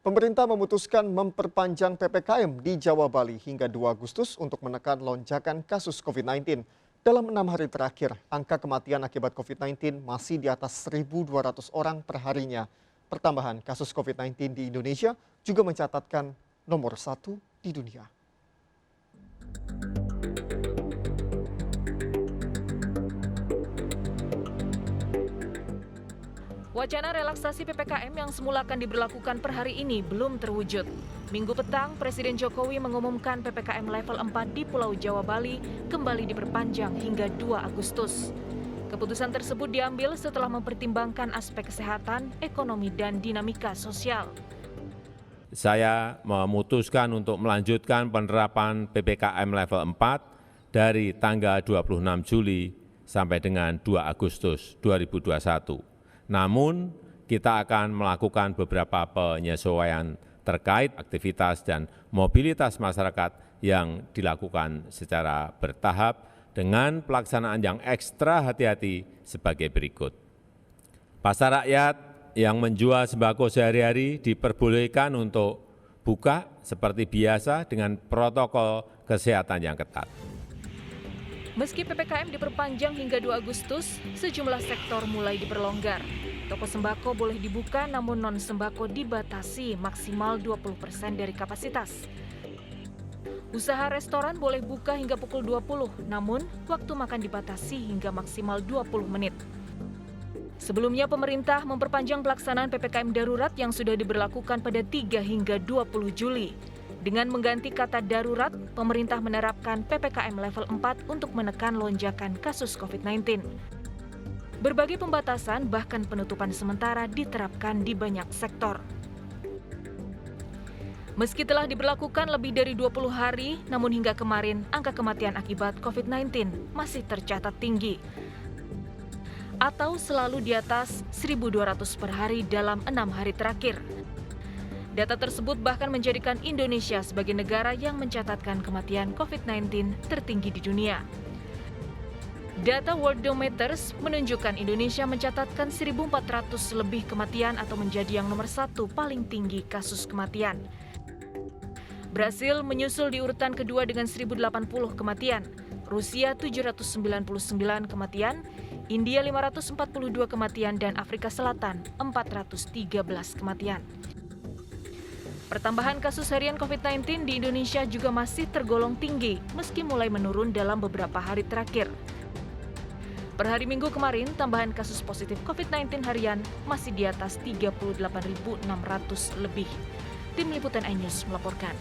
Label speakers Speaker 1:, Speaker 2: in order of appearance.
Speaker 1: Pemerintah memutuskan memperpanjang PPKM di Jawa Bali hingga 2 Agustus untuk menekan lonjakan kasus COVID-19. Dalam 6 hari terakhir, angka kematian akibat COVID-19 masih di atas 1.200 orang per harinya. Pertambahan kasus COVID-19 di Indonesia juga mencatatkan nomor 1 di dunia.
Speaker 2: Wacana relaksasi PPKM yang semula akan diberlakukan per hari ini belum terwujud. Minggu petang, Presiden Jokowi mengumumkan PPKM level 4 di Pulau Jawa Bali kembali diperpanjang hingga 2 Agustus. Keputusan tersebut diambil setelah mempertimbangkan aspek kesehatan, ekonomi, dan dinamika sosial.
Speaker 3: Saya memutuskan untuk melanjutkan penerapan PPKM level 4 dari tanggal 26 Juli sampai dengan 2 Agustus 2021. Namun, kita akan melakukan beberapa penyesuaian terkait aktivitas dan mobilitas masyarakat yang dilakukan secara bertahap dengan pelaksanaan yang ekstra hati-hati sebagai berikut. Pasar rakyat yang menjual sembako sehari-hari diperbolehkan untuk buka seperti biasa dengan protokol kesehatan yang ketat.
Speaker 2: Meski PPKM diperpanjang hingga 2 Agustus, sejumlah sektor mulai diperlonggar. Toko sembako boleh dibuka namun non-sembako dibatasi maksimal 20% dari kapasitas. Usaha restoran boleh buka hingga pukul 20, namun waktu makan dibatasi hingga maksimal 20 menit. Sebelumnya pemerintah memperpanjang pelaksanaan PPKM darurat yang sudah diberlakukan pada 3 hingga 20 Juli. Dengan mengganti kata darurat, pemerintah menerapkan PPKM level 4 untuk menekan lonjakan kasus COVID-19. Berbagai pembatasan bahkan penutupan sementara diterapkan di banyak sektor. Meski telah diberlakukan lebih dari 20 hari, namun hingga kemarin angka kematian akibat COVID-19 masih tercatat tinggi atau selalu di atas 1.200 per hari dalam 6 hari terakhir. Data tersebut bahkan menjadikan Indonesia sebagai negara yang mencatatkan kematian COVID-19 tertinggi di dunia. Data Worldometers menunjukkan Indonesia mencatatkan 1.400 lebih kematian atau menjadi yang nomor 1 paling tinggi kasus kematian. Brasil menyusul di urutan kedua dengan 1.080 kematian, Rusia 799 kematian, India 542 kematian, dan Afrika Selatan 413 kematian. Pertambahan kasus harian COVID-19 di Indonesia juga masih tergolong tinggi meski mulai menurun dalam beberapa hari terakhir. Per hari Minggu kemarin, tambahan kasus positif COVID-19 harian masih di atas 38.600 lebih. Tim Liputan iNews melaporkan.